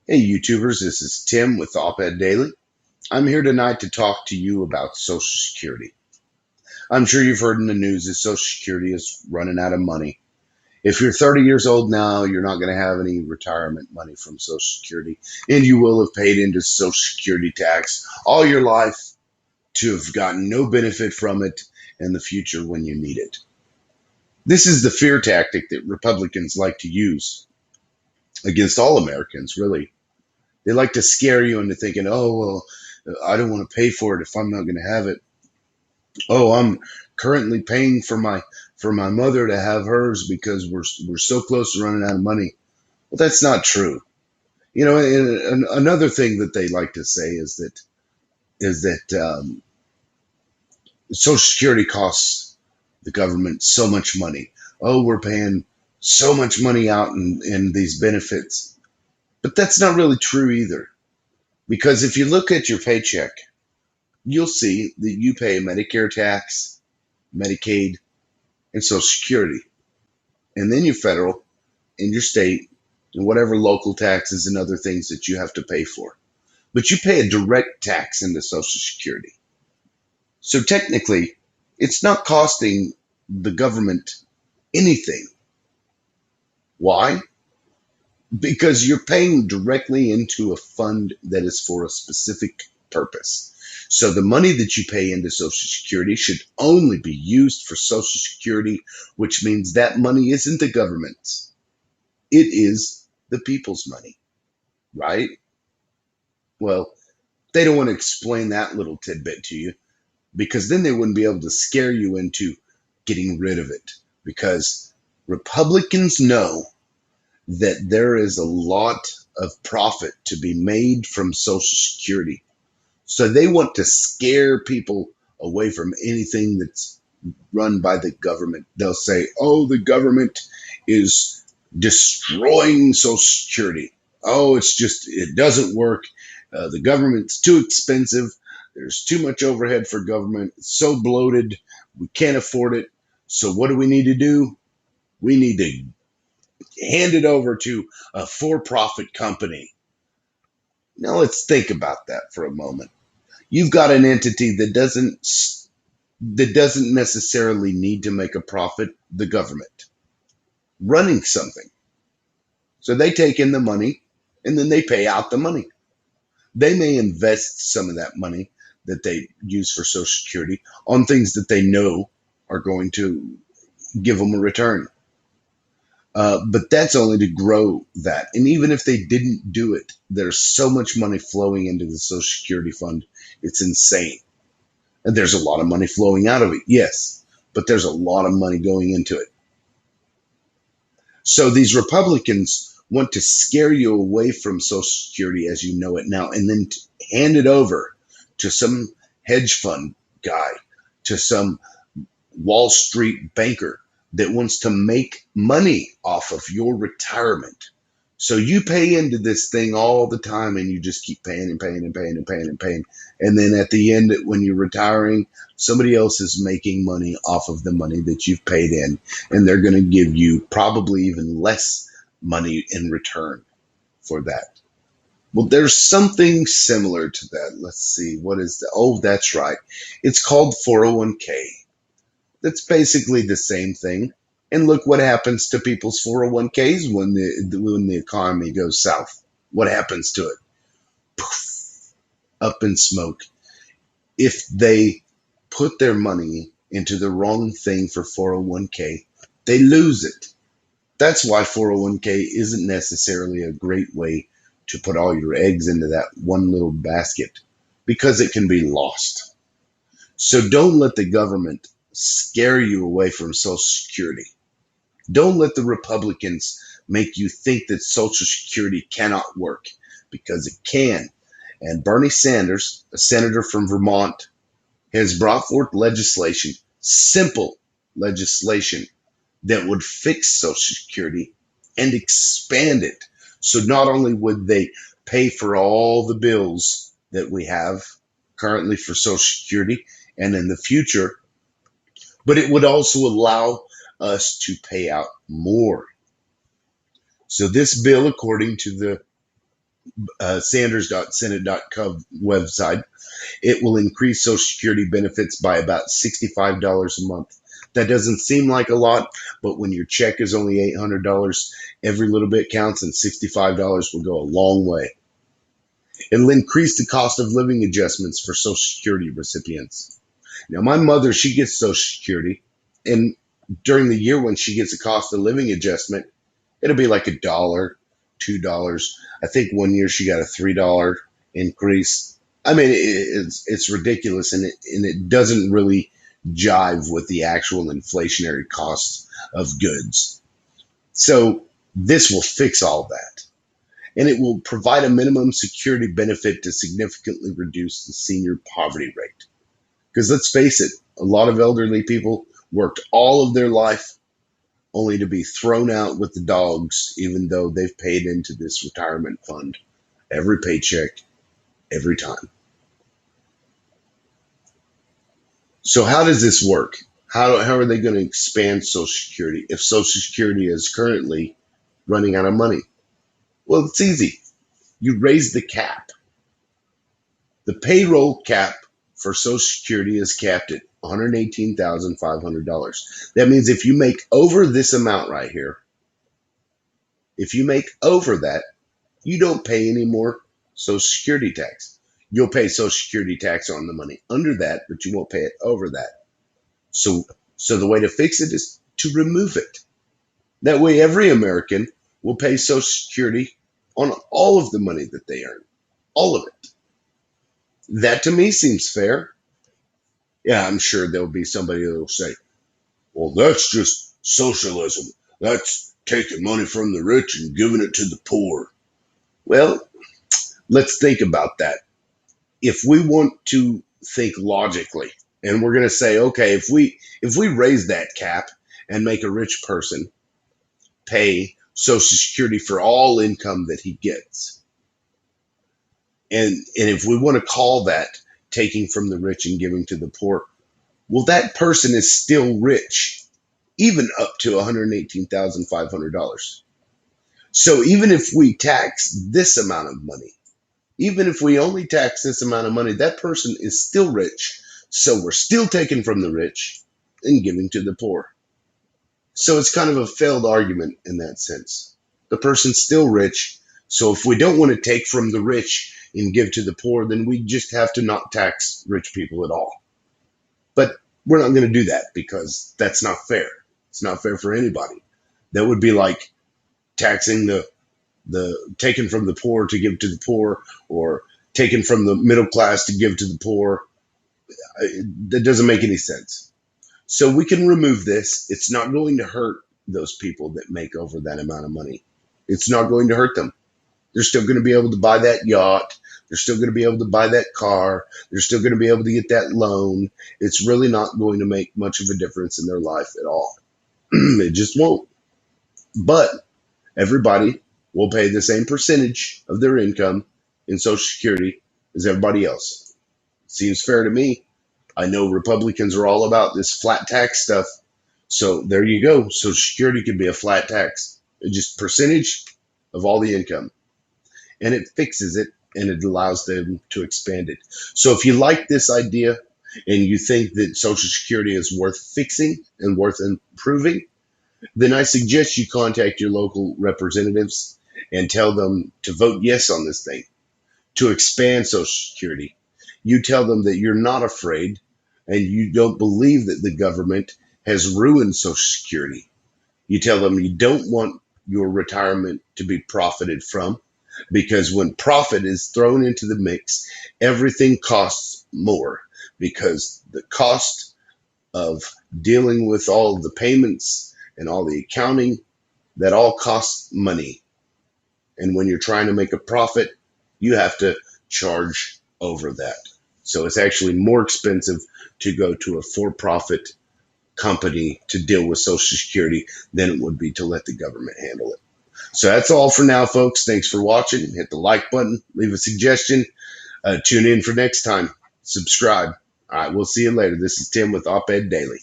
Hey YouTubers, this is Tim with Op-Ed Daily. I'm here tonight to talk to you about Social Security. I'm sure you've heard in the news that Social Security is running out of money. If you're 30 years old now, you're not going to have any retirement money from Social Security, and you will have paid into Social Security tax all your life to have gotten no benefit from it in the future when you need it. This is the fear tactic that Republicans like to use against all Americans, really. They like to scare you into thinking, oh, well, I don't want to pay for it if I'm not going to have it. Oh, I'm currently paying for my mother to have hers because we're so close to running out of money. Well, that's not true. You know, and another thing that they like to say is that Social Security costs the government so much money. Oh, we're paying so much money out in these benefits. But that's not really true either. Because if you look at your paycheck, you'll see that you pay Medicare tax, Medicaid, and Social Security, and then your federal and your state and whatever local taxes and other things that you have to pay for. But you pay a direct tax into Social Security. So technically, it's not costing the government anything. Why? Because you're paying directly into a fund that is for a specific purpose. So the money that you pay into Social Security should only be used for Social Security, which means that money isn't the government's. It is the people's money, right? Well, they don't want to explain that little tidbit to you because then they wouldn't be able to scare you into getting rid of it. Because Republicans know that there is a lot of profit to be made from Social Security. So they want to scare people away from anything that's run by the government. They'll say, oh, the government is destroying Social Security. Oh, it doesn't work. The government's too expensive. There's too much overhead for government. It's so bloated. We can't afford it. So what do we need to do? We need to hand it over to a for-profit company. Now let's think about that for a moment. You've got an entity that doesn't necessarily need to make a profit, the government running something. So they take in the money and then they pay out the money. They may invest some of that money that they use for Social Security on things that they know are going to give them a return. But that's only to grow that. And even if they didn't do it, there's so much money flowing into the Social Security fund. It's insane. And there's a lot of money flowing out of it, yes, but there's a lot of money going into it. So these Republicans want to scare you away from Social Security as you know it now and then hand it over to some hedge fund guy, to some Wall Street banker that wants to make money off of your retirement. So you pay into this thing all the time and you just keep paying and paying and paying and paying and paying. And then at the end, when you're retiring, somebody else is making money off of the money that you've paid in. And they're going to give you probably even less money in return for that. Well, there's something similar to that. Let's see. What is that? Oh, that's right. It's called 401k. That's basically the same thing. And look what happens to people's 401ks when the economy goes south. What happens to it? Poof, up in smoke. If they put their money into the wrong thing for 401k, they lose it. That's why 401k isn't necessarily a great way to put all your eggs into that one little basket because it can be lost. So don't let the government scare you away from Social Security. Don't let the Republicans make you think that Social Security cannot work because it can. And Bernie Sanders, a senator from Vermont, has brought forth legislation, simple legislation, that would fix Social Security and expand it. So not only would they pay for all the bills that we have currently for Social Security and in the future, but it would also allow us to pay out more. So this bill, according to the Sanders.senate.gov website, it will increase Social Security benefits by about $65 a month. That doesn't seem like a lot, but when your check is only $800, every little bit counts, and $65 will go a long way. It'll increase the cost of living adjustments for Social Security recipients. Now, my mother, she gets Social Security, and during the year when she gets a cost of living adjustment, it'll be like $1, $2. I think one year she got a $3 increase. I mean, it's ridiculous, and it doesn't really jive with the actual inflationary costs of goods. So this will fix all that, and it will provide a minimum security benefit to significantly reduce the senior poverty rate. Because let's face it, a lot of elderly people worked all of their life only to be thrown out with the dogs, even though they've paid into this retirement fund every paycheck, every time. So, how does this work? How are they going to expand Social Security if Social Security is currently running out of money? Well, it's easy. You raise the cap. The payroll cap for Social Security is capped at $118,500. That means if you make over this amount right here, if you make over that, you don't pay any more Social Security tax. You'll pay Social Security tax on the money under that, but you won't pay it over that. So, so the way to fix it is to remove it. That way, every American will pay Social Security on all of the money that they earn, all of it. That to me seems fair. Yeah, I'm sure there'll be somebody that will say, well, that's just socialism. That's taking money from the rich and giving it to the poor. Well, let's think about that. If we want to think logically, and we're going to say, okay, if we raise that cap and make a rich person pay Social Security for all income that he gets, and if we want to call that taking from the rich and giving to the poor, well, that person is still rich, even up to $118,500. So even if we tax this amount of money, even if we only tax this amount of money, that person is still rich. So we're still taking from the rich and giving to the poor. So it's kind of a failed argument in that sense. The person's still rich. So if we don't want to take from the rich and give to the poor, then we just have to not tax rich people at all. But we're not going to do that because that's not fair. It's not fair for anybody. That would be like taxing the taken from the poor to give to the poor, or taken from the middle class to give to the poor. That doesn't make any sense. So we can remove this. It's not going to hurt those people that make over that amount of money. It's not going to hurt them. They're still going to be able to buy that yacht. They're still going to be able to buy that car. They're still going to be able to get that loan. It's really not going to make much of a difference in their life at all. It just won't. But everybody will pay the same percentage of their income in Social Security as everybody else. Seems fair to me. I know Republicans are all about this flat tax stuff. So there you go. Social Security could be a flat tax. It's just percentage of all the income. And it fixes it, and it allows them to expand it. So if you like this idea and you think that Social Security is worth fixing and worth improving, then I suggest you contact your local representatives and tell them to vote yes on this thing, to expand Social Security. You tell them that you're not afraid and you don't believe that the government has ruined Social Security. You tell them you don't want your retirement to be profited from, because when profit is thrown into the mix, everything costs more, because the cost of dealing with all the payments and all the accounting, that all costs money. And when you're trying to make a profit, you have to charge over that. So it's actually more expensive to go to a for-profit company to deal with Social Security than it would be to let the government handle it. So that's all for now, folks. Thanks for watching. Hit the like button, leave a suggestion, tune in for next time, subscribe. All right, we'll see you later. This is Tim with Op Ed Daily.